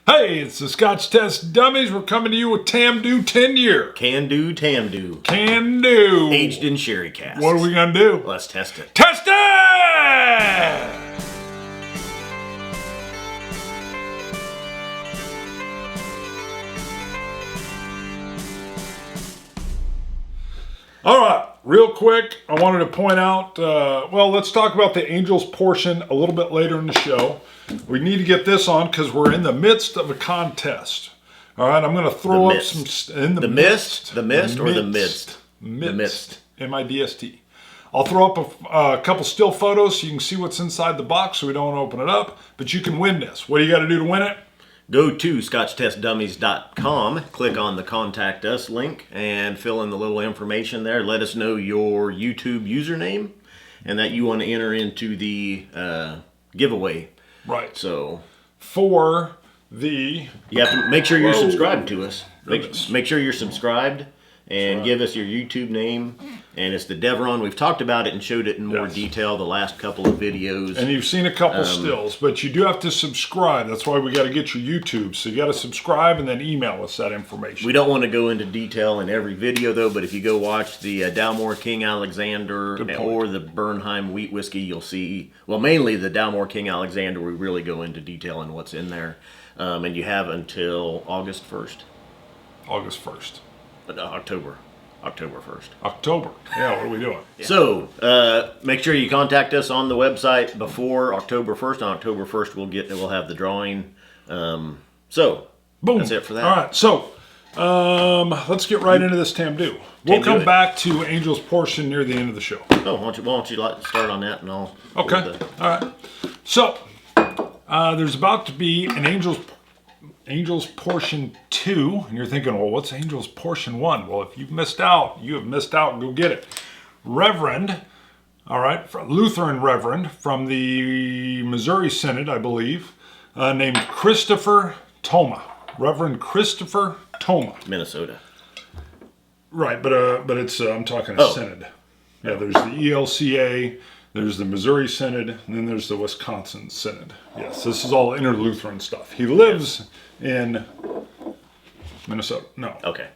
Hey, it's the Scotch Test Dummies. We're coming to you with Tamdhu 10 year. Can do, Tamdhu. Can do. Aged in sherry casks. What are we going to do? Let's test it. Test it! All right, real quick, I wanted to point out, let's talk about the Angels portion a little bit later in the show. We need to get this on because we're in the midst of a contest. All right, I'm going to throw up some... In the midst? The mist or the midst? Midst. M-I-D-S-T. I'll throw up a couple still photos so you can see what's inside the box so we don't open it up. But you can win this. What do you got to do to win it? Go to scotchtestdummies.com, click on the Contact Us link, and fill in the little information there. Let us know your YouTube username and that you want to enter into the giveaway. Right. So, for the... You have to make sure you're subscribed to us. Make sure you're subscribed and give us your YouTube name. And it's the Devron. We've talked about it and showed it in more detail the last couple of videos. And you've seen a couple stills, but you do have to subscribe. That's why we got to get your YouTube. So you got to subscribe and then email us that information. We don't want to go into detail in every video, though, but if you go watch the Dalmore King Alexander or the Bernheim Wheat Whiskey, you'll see, well, mainly the Dalmore King Alexander, we really go into detail on what's in there. And you have until August 1st. August 1st. October 1st. October. Yeah, what are we doing? Yeah. So, make sure you contact us on the website before October 1st. On October 1st, we'll have the drawing. Boom. That's it for that. All right, so let's get right into this Tamdhu. We'll come back to Angel's portion near the end of the show. Oh, why don't you start on that and I'll... Okay, all right. So, there's about to be an Angel's portion 2, and you're thinking, well, what's Angel's portion 1? Well, if you've missed out, you have missed out. Go get it. Reverend, all right, Lutheran Reverend from the Missouri Synod, I believe, named Christopher Toma. Reverend Christopher Toma. Minnesota. Right, but it's I'm talking a synod. Yeah, there's the ELCA. There's the Missouri Synod, and then there's the Wisconsin Synod. Yes, this is all inter-Lutheran stuff. He lives in Minnesota. No. Okay.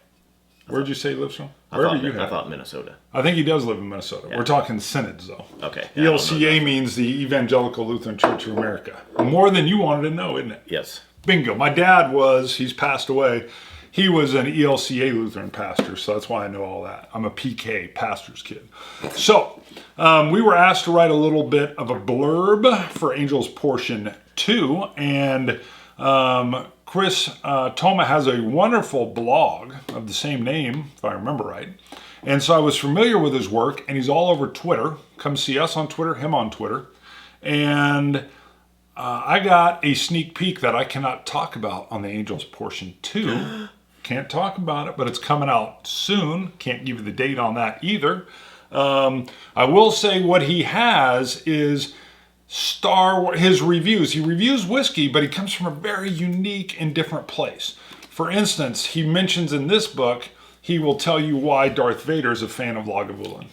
Where'd you say he lives from? I thought Minnesota. I think he does live in Minnesota. Yeah. We're talking synods, though. Okay. Yeah, ELCA means the Evangelical Lutheran Church of America. More than you wanted to know, isn't it? Yes. Bingo. My dad he's passed away. He was an ELCA Lutheran pastor, so that's why I know all that. I'm a PK, pastor's kid. So, we were asked to write a little bit of a blurb for Angel's Portion 2, and Chris Toma has a wonderful blog of the same name, if I remember right. And so I was familiar with his work, and he's all over Twitter. Come see us on Twitter, him on Twitter. And I got a sneak peek that I cannot talk about on the Angel's Portion 2. Can't talk about it, but it's coming out soon. Can't give you the date on that either. I will say what he has is his reviews. He reviews whiskey, but he comes from a very unique and different place. For instance, he mentions in this book, he will tell you why Darth Vader is a fan of Lagavulin.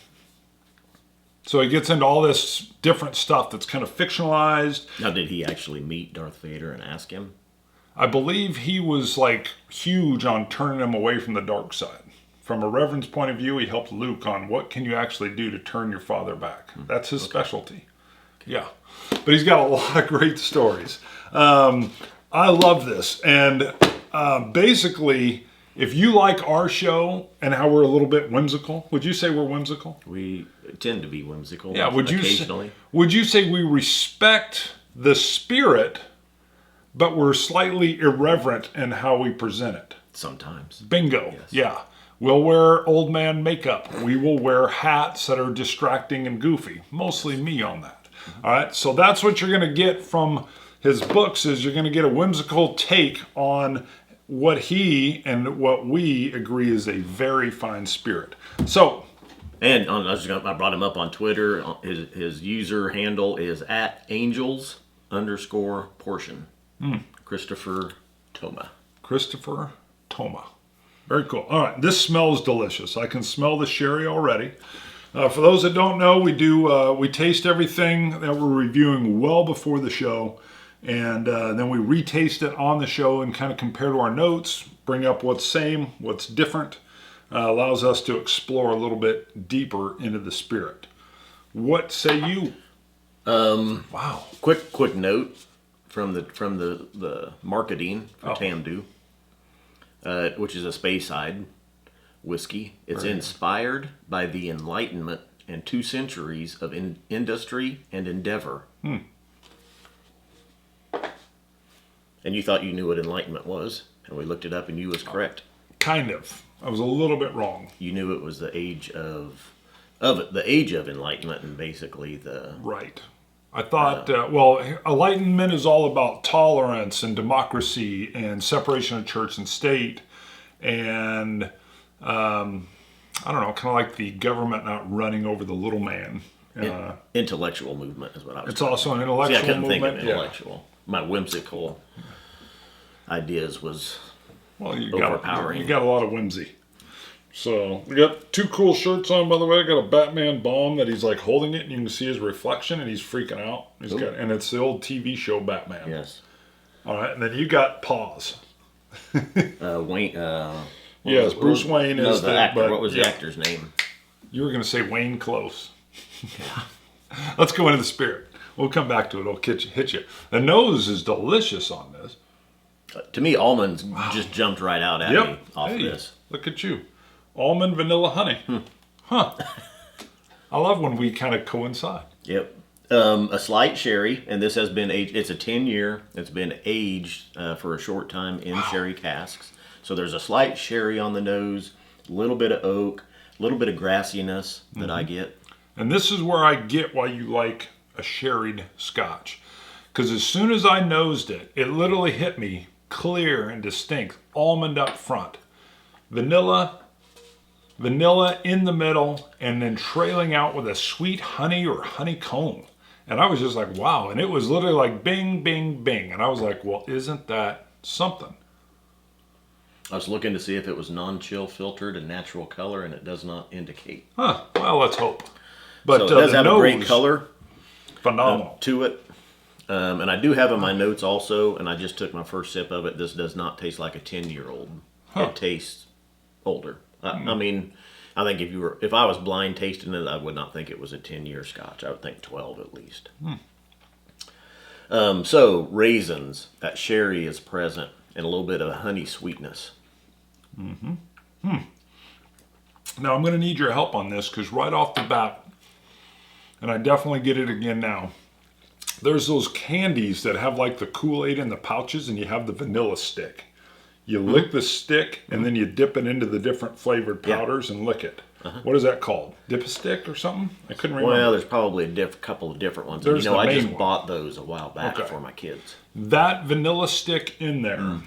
So he gets into all this different stuff that's kind of fictionalized. Now, did he actually meet Darth Vader and ask him? I believe he was huge on turning him away from the dark side. From a reverend's point of view, he helped Luke on what can you actually do to turn your father back. That's his specialty. Yeah. But he's got a lot of great stories. I love this. And basically, if you like our show and how we're a little bit whimsical, would you say we're whimsical? We tend to be whimsical. Yeah, occasionally. Would you say we respect the spirit, but we're slightly irreverent in how we present it? Sometimes. Bingo. Yes. Yeah. We'll wear old man makeup. We will wear hats that are distracting and goofy. Mostly me on that. All right. So that's what you're going to get from his books is you're going to get a whimsical take on what he and what we agree is a very fine spirit. So. And I brought him up on Twitter. His user handle is @angels_portion. Christopher Toma. Christopher Toma. Very cool. All right, this smells delicious. I can smell the sherry already. For those that don't know, we taste everything that we're reviewing well before the show, And then we retaste it on the show and kind of compare to our notes, bring up what's same, what's different. Allows us to explore a little bit deeper into the spirit. What say you? Wow. Quick note from the marketing for Tamdhu, which is a Speyside whiskey. It's inspired by the Enlightenment and 2 centuries of industry and endeavor. And you thought you knew what Enlightenment was, and we looked it up, and you was correct. Kind of. I was a little bit wrong. You knew it was the age of the age of Enlightenment, and basically the right. I thought, well, Enlightenment is all about tolerance and democracy and separation of church and state, and I don't know, kind of like the government not running over the little man. Intellectual movement is what I was. It's also an intellectual I couldn't movement. think of intellectual. Yeah. My whimsical ideas was overpowering. You got a lot of whimsy. So we got 2 cool shirts on, by the way. I got a Batman bomb that he's like holding it, and you can see his reflection, and he's freaking out. And it's the old TV show Batman. Yes. All right, and then you got paws. Wayne. Yes, Bruce Wayne is the actor. But, what was the actor's name? You were going to say Wayne Close. Let's go into the spirit. We'll come back to it. It'll hit you. The nose is delicious on this. To me, almonds just jumped right out at me off this. Look at you. Almond, vanilla, honey. Huh. I love when we kind of coincide. Yep. A slight sherry, and this has been aged. It's a 10-year. It's been aged for a short time in sherry casks. So there's a slight sherry on the nose, a little bit of oak, a little bit of grassiness that I get. And this is where I get why you like a sherried Scotch. Because as soon as I nosed it, it literally hit me clear and distinct. Almond up front. Vanilla in the middle, and then trailing out with a sweet honey or honeycomb. And I was just like, wow. And it was literally like bing, bing, bing. And I was like, well, isn't that something? I was looking to see if it was non-chill filtered and natural color, and it does not indicate. Huh. Well, let's hope. But so it does have a great color phenomenal to it. And I do have in my notes also, and I just took my first sip of it, this does not taste like a 10-year-old. It tastes older. I mean, I think if I was blind tasting it, I would not think it was a 10-year Scotch. I would think 12 at least. So raisins, that sherry is present, and a little bit of honey sweetness. Now I'm going to need your help on this, because right off the bat, and I definitely get it again now, there's those candies that have like the Kool-Aid in the pouches, and you have the vanilla stick. You lick the stick, and then you dip it into the different flavored powders and lick it. What is that called? Dip-a-stick or something? I couldn't remember. Well, there's probably a couple of different ones. There's I just bought those a while back for my kids. That vanilla stick in there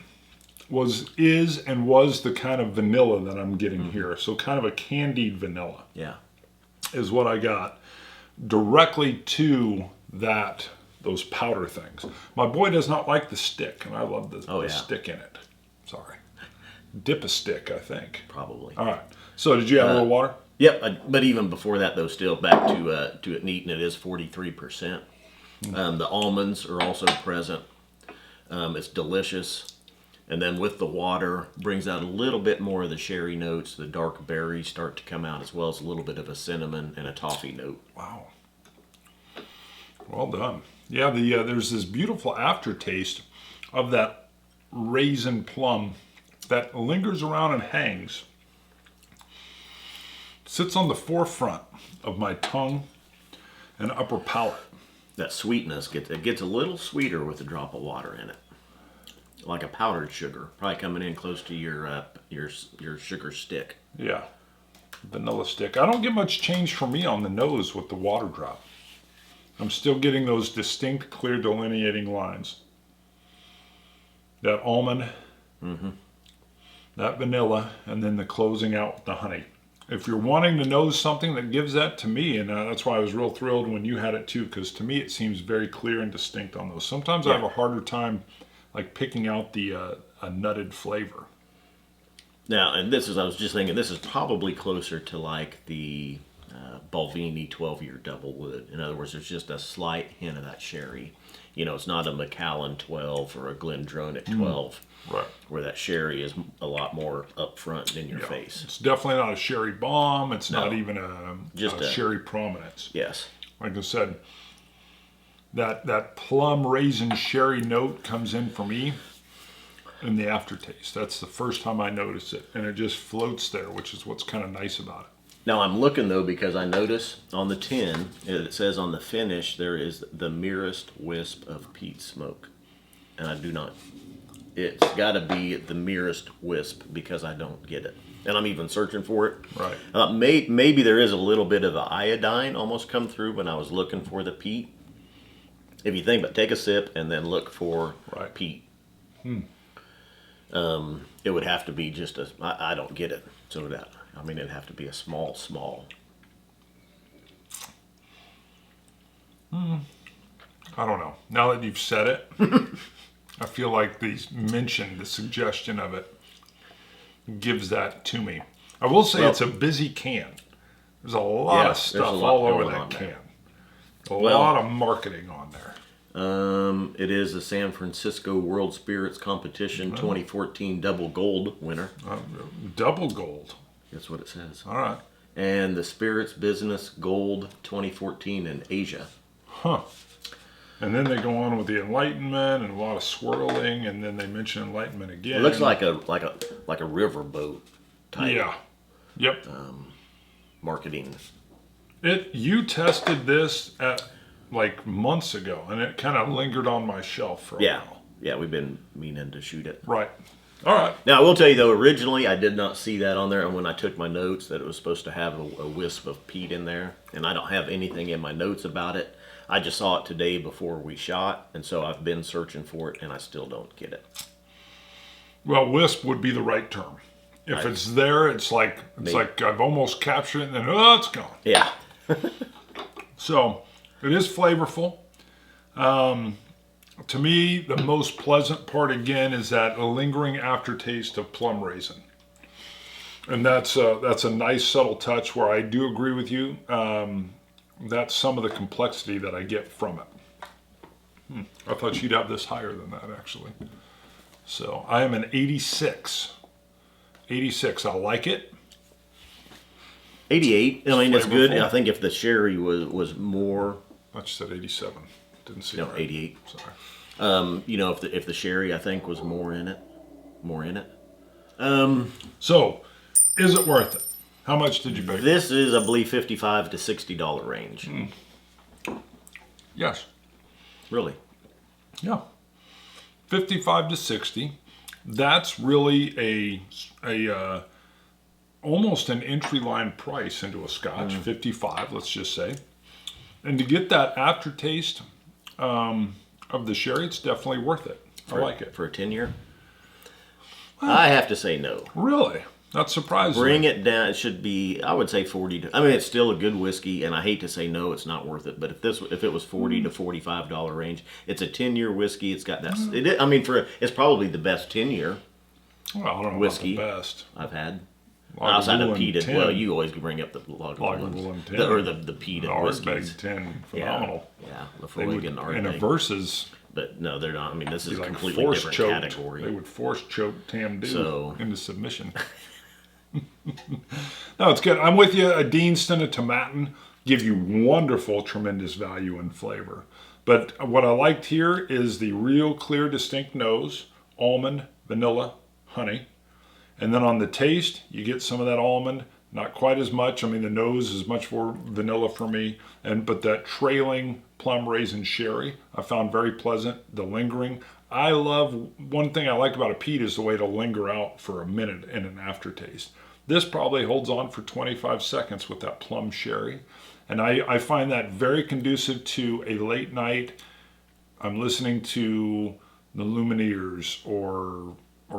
was the kind of vanilla that I'm getting here. So kind of a candied vanilla. Yeah. Is what I got directly to those powder things. My boy does not like the stick, and I love the stick in it. Sorry. Dip-a-stick, I think. Probably. All right. So did you have a little water? Yep. But even before that, though, still back to it neat, and it is 43%. The almonds are also present. It's delicious. And then with the water, brings out a little bit more of the sherry notes. The dark berries start to come out, as well as a little bit of a cinnamon and a toffee note. Wow. Well done. Yeah, there's this beautiful aftertaste of that raisin plum that lingers around and hangs. Sits on the forefront of my tongue and upper palate. That sweetness gets a little sweeter with a drop of water in it. Like a powdered sugar, probably coming in close to your sugar stick. Yeah, vanilla stick. I don't get much change for me on the nose with the water drop. I'm still getting those distinct, clear delineating lines. That almond, that vanilla, and then the closing out with the honey. If you're wanting to nose something that gives that to me, and that's why I was real thrilled when you had it too, because to me it seems very clear and distinct on those. Sometimes I have a harder time like picking out the a nutted flavor. Now, and I was just thinking, this is probably closer to like the Balvenie 12-year double wood. In other words, there's just a slight hint of that sherry. You know, it's not a Macallan 12 or a Glendronach 12. Right. Where that sherry is a lot more up front in your face. It's definitely not a sherry bomb. It's not even just a sherry prominence. Yes. Like I said, that plum raisin sherry note comes in for me in the aftertaste. That's the first time I notice it, and it just floats there, which is what's kind of nice about it. Now I'm looking though because I notice on the tin it says on the finish there is the merest wisp of peat smoke, and I do not. It's got to be the merest wisp because I don't get it, and I'm even searching for it. Right. Maybe there is a little bit of the iodine almost come through when I was looking for the peat. If you think about, take a sip and then look for peat. It would have to be just I don't get it. So that, I mean, it'd have to be a small. I don't know. Now that you've said it, I feel like the suggestion of it gives that to me. I will say it's a busy can. There's a lot of stuff all over that can. A lot of marketing on there. It is the San Francisco World Spirits Competition 2014 Double Gold winner. Double gold. That's what it says. All right. And the Spirits Business Gold 2014 in Asia. Huh. And then they go on with the Enlightenment and a lot of swirling, and then they mention Enlightenment again. It looks like a riverboat type. Yeah. Yep. Marketing. You tested this at like months ago, and it kind of lingered on my shelf for a while. Yeah, we've been meaning to shoot it. Right. All right. Now, I will tell you, though, originally I did not see that on there, and when I took my notes that it was supposed to have a wisp of peat in there, and I don't have anything in my notes about it. I just saw it today before we shot, and so I've been searching for it, and I still don't get it. Well, wisp would be the right term. If it's there, it's like I've almost captured it, and then, it's gone. Yeah. So, it is flavorful. To me, the most pleasant part, again, is that lingering aftertaste of plum raisin. And that's a nice, subtle touch where I do agree with you. That's some of the complexity that I get from it. I thought you'd have this higher than that, actually. So, I am an 86. 86. I like it. 88. I mean, it's good. I think if the sherry was more. I just said 87. Didn't see it. No, right. 88. Sorry. You know, if the sherry, I think, was more in it. So, is it worth it? How much did you pay? This is, I believe, $55 to $60 range. Yes. Really? Yeah. 55 to 60. That's really a almost an entry line price into a Scotch. 55, let's just say. And to get that aftertaste of the sherry, it's definitely worth it. I like it. For a 10-year? I have to say no. Really? That's surprising. Bring it down. It should be, I would say 40. I mean, it's still a good whiskey, and I hate to say no, it's not worth it. But if it was $40 to $45 range, it's a 10-year whiskey. It's got that. I mean, it's probably the best 10-year. Well, I don't know whiskey about the best. I've had. Outside of peated. Well, you always bring up the Lagavulin 10. or the peated whiskeys. Ardbeg 10, phenomenal. Yeah, Lafroig and Ardbeg. In a versus. But no, they're not. I mean, this is a completely different category. They would force choke Tamdhu into submission. No, it's good. I'm with you. A Deanston, a Tomatin give you wonderful, tremendous value and flavor. But what I liked here is the real clear, distinct nose, almond, vanilla, honey. And then on the taste, you get some of that almond, not quite as much. I mean, the nose is much more vanilla for me. But that trailing plum raisin sherry, I found very pleasant. The lingering. One thing I like about a peat is the way it'll linger out for a minute in an aftertaste. This probably holds on for 25 seconds with that plum sherry. And I find that very conducive to a late night. I'm listening to the Lumineers or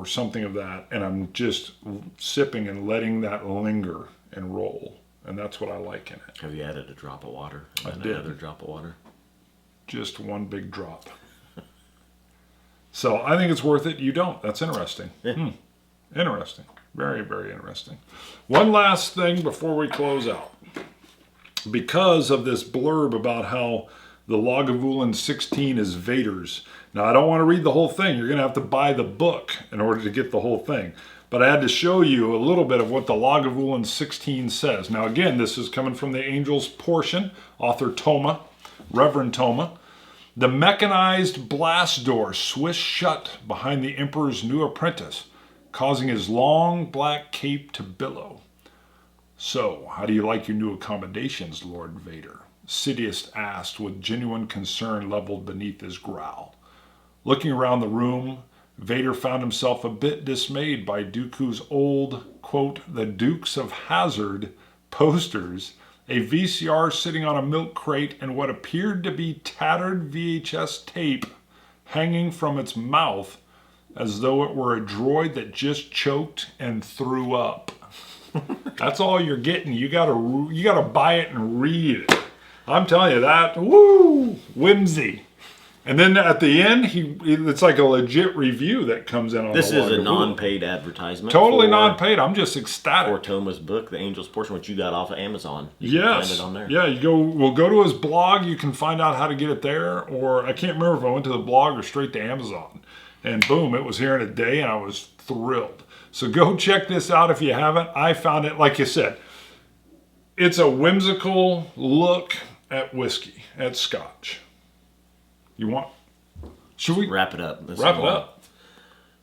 something of that, and I'm just sipping and letting that linger and roll. And that's what I like in it. Have you added a drop of water? I did. Another drop of water? Just one big drop. So I think it's worth it. You don't. That's interesting. Interesting. Very, very interesting. One last thing before we close out. Because of this blurb about how The Lagavulin 16 is Vader's. Now, I don't want to read the whole thing. You're going to have to buy the book in order to get the whole thing. But I had to show you a little bit of what the Lagavulin 16 says. Now, again, this is coming from the Angel's Portion, author Toma, Reverend Toma. The mechanized blast door swished shut behind the Emperor's new apprentice, causing his long black cape to billow. So, how do you like your new accommodations, Lord Vader? Sidious asked with genuine concern leveled beneath his growl. Looking around the room, Vader found himself a bit dismayed by Dooku's old, quote, the Dukes of Hazzard posters, a VCR sitting on a milk crate, and what appeared to be tattered VHS tape hanging from its mouth as though it were a droid that just choked and threw up. That's all you're getting. You gotta buy it and read it. I'm telling you that, woo, whimsy. And then at the end, it's like a legit review that comes in on This the is a Lagavulin. non-paid advertisement. Totally non-paid. I'm just ecstatic. For Toma's book, The Angel's Portion, which you got off of Amazon. Yes. You can find it on there. Yeah, we'll go to his blog. You can find out how to get it there. Or I can't remember if I went to the blog or straight to Amazon. And boom, it was here in a day and I was thrilled. So go check this out if you haven't. I found it, like you said, it's a whimsical look at whiskey, at Scotch. Should we Wrap it up. wrap it up?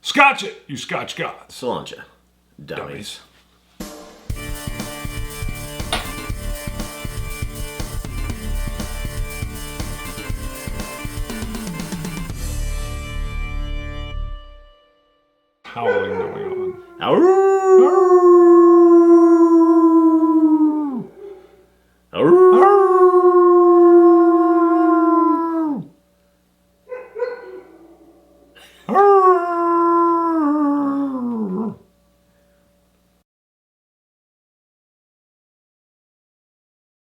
Scotch it, you Scotch gods. Cilantro. Dummies. Howling going on. Ow!